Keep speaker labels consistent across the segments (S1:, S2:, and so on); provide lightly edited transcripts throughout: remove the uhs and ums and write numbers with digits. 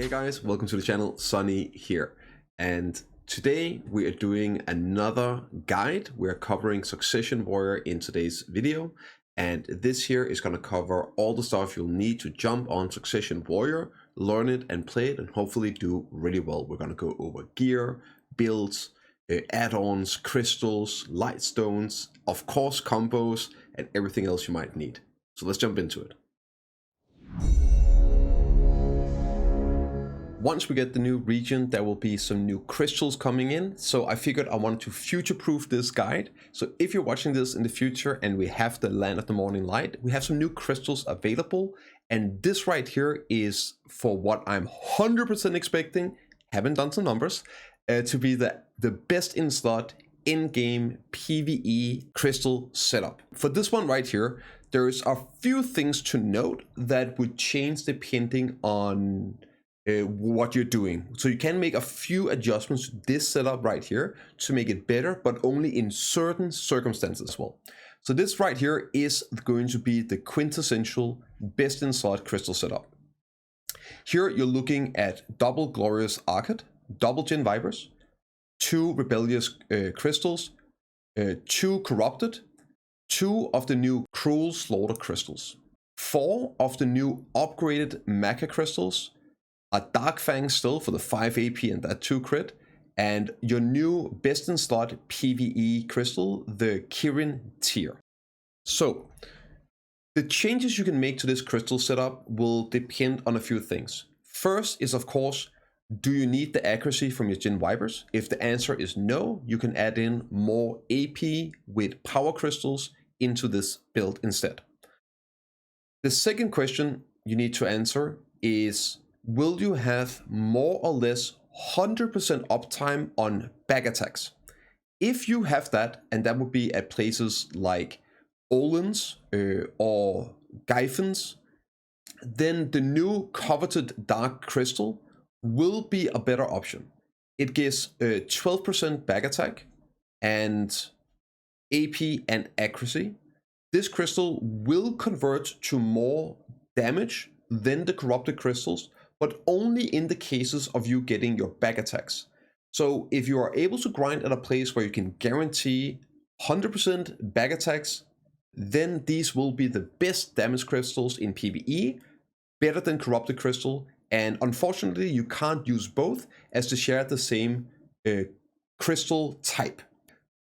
S1: Hey guys, welcome to the channel, Sunny here. And today we are doing another guide. We're covering Succ Warrior in today's video. And this here is going to cover all the stuff you'll need to jump on Succ Warrior, learn it and play it, and hopefully do really well. We're going to go over gear, builds, add-ons, crystals, light stones, of course combos, and everything else you might need. So let's jump into it. Once we get the new region, there will be some new crystals coming in. So I figured I wanted to future-proof this guide. So if you're watching this in the future and we have the Land of the Morning Light, we have some new crystals available. And this right here is for what I'm 100% expecting, haven't done some numbers, to be the best in slot in-game PvE crystal setup. For this one right here, there's a few things to note that would change depending on what you're doing. So you can make a few adjustments to this setup right here to make it better, but only in certain circumstances as well. So this right here is going to be the quintessential best in slot crystal setup. Here you're looking at double glorious AARK, double Gen Vipers, 2 rebellious crystals, 2 corrupted, 2 of the new cruel slaughter crystals, 4 of the new upgraded mecha crystals, a Dark Fang still for the 5 AP and that 2 crit, and your new best in slot PvE crystal, the Kirin tier. So the changes you can make to this crystal setup will depend on a few things. First is, of course, do you need the accuracy from your Gen Vipers? If the answer is no, you can add in more AP with power crystals into this build instead. The second question you need to answer is, will you have more or less 100% uptime on back attacks? If you have that, and that would be at places like Addons or Gyphons, then the new coveted dark crystal will be a better option. It gives 12% back attack and AP and accuracy. This crystal will convert to more damage than the corrupted crystals, but only in the cases of you getting your back attacks. So if you are able to grind at a place where you can guarantee 100% back attacks, then these will be the best damage crystals in PvE, better than corrupted crystal. And unfortunately, you can't use both as they share the same crystal type.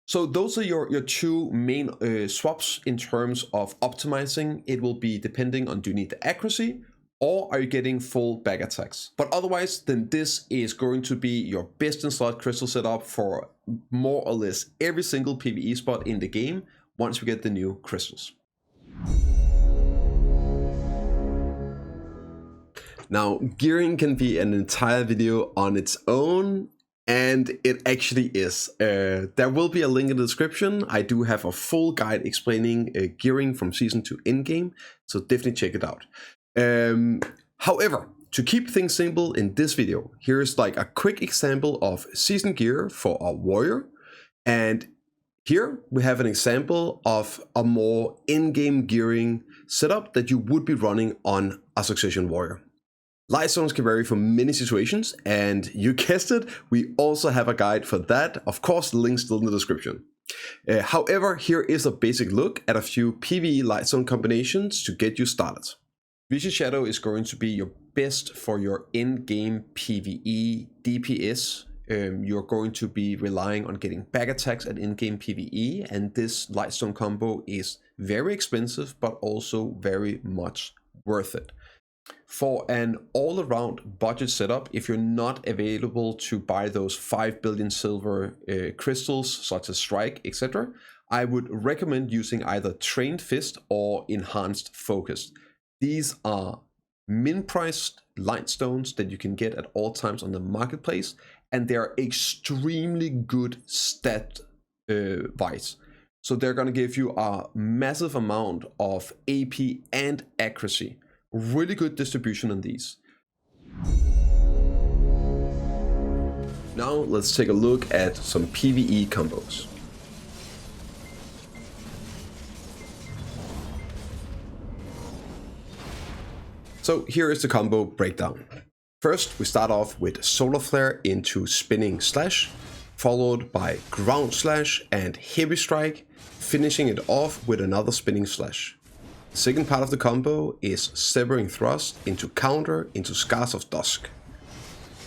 S1: So those are your two main swaps in terms of optimizing. It will be depending on, do you need the accuracy or are you getting full back attacks? But otherwise, then this is going to be your best in slot crystal setup for more or less every single PvE spot in the game once we get the new crystals. Now, gearing can be an entire video on its own, and it actually is. There will be a link in the description. I do have a full guide explaining gearing from Season 2 in-game, so definitely check it out. However, to keep things simple in this video, here's like a quick example of season gear for a warrior. And here we have an example of a more in-game gearing setup that you would be running on a Succ Warrior. Light stones can vary for many situations, and you guessed it, we also have a guide for that. Of course, the link's still in the description. However, here is a basic look at a few PvE lightstone combinations to get you started. Vision Shadow is going to be your best for your in-game PvE DPS. You're going to be relying on getting back attacks at in-game PvE, and this lightstone combo is very expensive, but also very much worth it. For an all-around budget setup, if you're not available to buy those 5 billion silver crystals such as Strike, etc., I would recommend using either Trained Fist or Enhanced Focus. These are min-priced lightstones that you can get at all times on the marketplace, and they are extremely good stat wise. So they're going to give you a massive amount of AP and accuracy. Really good distribution on these. Now let's take a look at some PvE combos. So here is the combo breakdown. First, we start off with Solar Flare into Spinning Slash, followed by Ground Slash and Heavy Strike, finishing it off with another Spinning Slash. The second part of the combo is Severing Thrust into Counter into Scars of Dusk.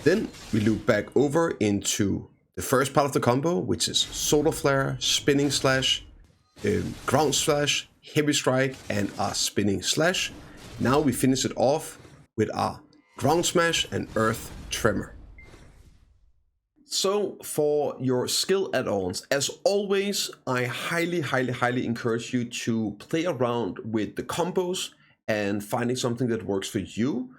S1: Then we loop back over into the first part of the combo, which is Solar Flare, Spinning Slash, Ground Slash, Heavy Strike, and a Spinning Slash. Now we finish it off with our Ground Smash and Earth Tremor. So for your skill add-ons, as always, I highly encourage you to play around with the combos and finding something that works for you.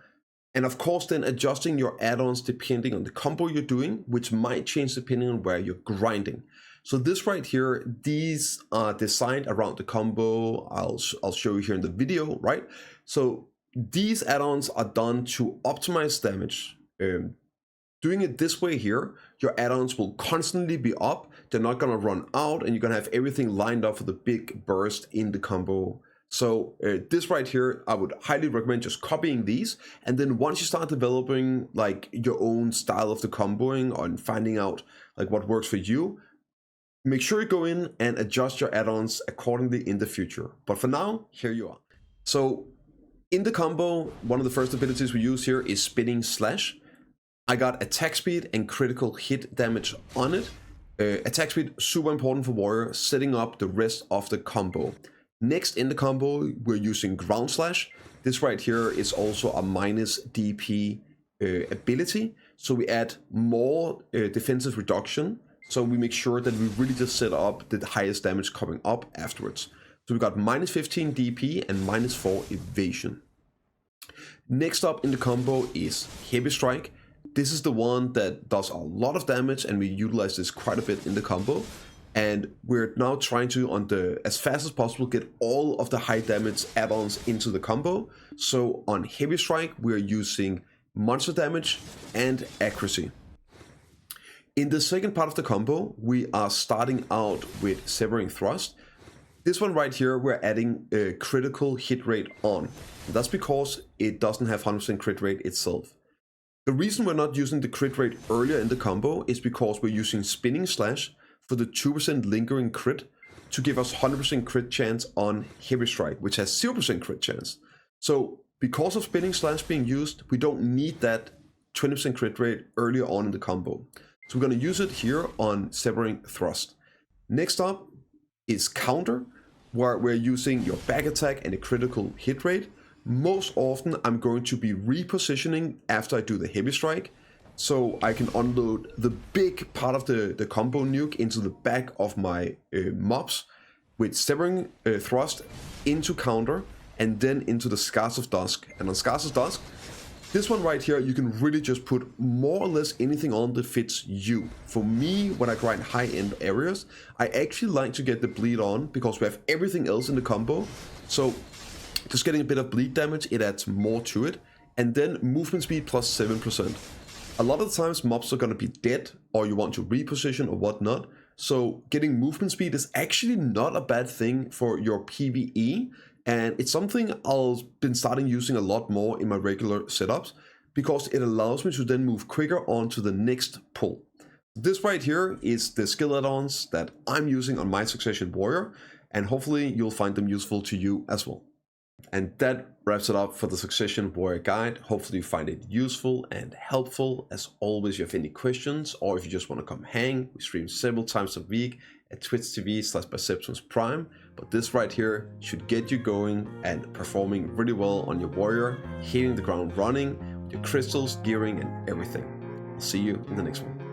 S1: And of course then adjusting your add-ons depending on the combo you're doing, which might change depending on where you're grinding. So this right here, these are designed around the combo. I'll show you here in the video, right? So these add-ons are done to optimize damage. Doing it this way here, your add-ons will constantly be up. They're not gonna run out, and you're gonna have everything lined up for the big burst in the combo. So this right here, I would highly recommend just copying these. And then once you start developing like your own style of the comboing and finding out like what works for you, make sure you go in and adjust your add-ons accordingly in the future. But for now, here you are. So in the combo, one of the first abilities we use here is Spinning Slash. I got attack speed and critical hit damage on it. Attack speed, super important for Warrior, setting up the rest of the combo. Next in the combo, we're using Ground Slash. This right here is also a minus DP ability. So we add more defensive reduction. So we make sure that we really just set up the highest damage coming up afterwards. So we got minus 15 DP and minus 4 evasion. Next up in the combo is Heavy Strike. This is the one that does a lot of damage, and we utilize this quite a bit in the combo. And we're now trying to, as fast as possible, get all of the high damage add-ons into the combo. So on Heavy Strike, we're using monster damage and accuracy. In the second part of the combo, we are starting out with Severing Thrust. This one right here, we're adding a critical hit rate on. And that's because it doesn't have 100% crit rate itself. The reason we're not using the crit rate earlier in the combo is because we're using Spinning Slash for the 2% lingering crit to give us 100% crit chance on Heavy Strike, which has 0% crit chance. So because of Spinning Slash being used, we don't need that 20% crit rate earlier on in the combo. So we're going to use it here on Severing Thrust. Next up is Counter, where we're using your back attack and a critical hit rate. Most often I'm going to be repositioning after I do the Heavy Strike, so I can unload the big part of the combo nuke into the back of my mobs with Severing Thrust into Counter and then into the Scars of Dusk. And on Scars of Dusk, this one right here, you can really just put more or less anything on that fits you. For me, when I grind high-end areas, I actually like to get the bleed on because we have everything else in the combo. So just getting a bit of bleed damage, it adds more to it. And then movement speed plus 7%. A lot of the times mobs are going to be dead, or you want to reposition or whatnot. So getting movement speed is actually not a bad thing for your PvE. And it's something I've been starting using a lot more in my regular setups because it allows me to then move quicker on to the next pull. This right here is the skill add-ons that I'm using on my Succ Warrior, and hopefully you'll find them useful to you as well. And that wraps it up for the Succ Warrior guide. Hopefully you find it useful and helpful. As always, if you have any questions or if you just want to come hang, we stream several times a week at twitch.tv/bprimegaming. But this right here should get you going and performing really well on your warrior, hitting the ground running, with your crystals, gearing, and everything. I'll see you in the next one.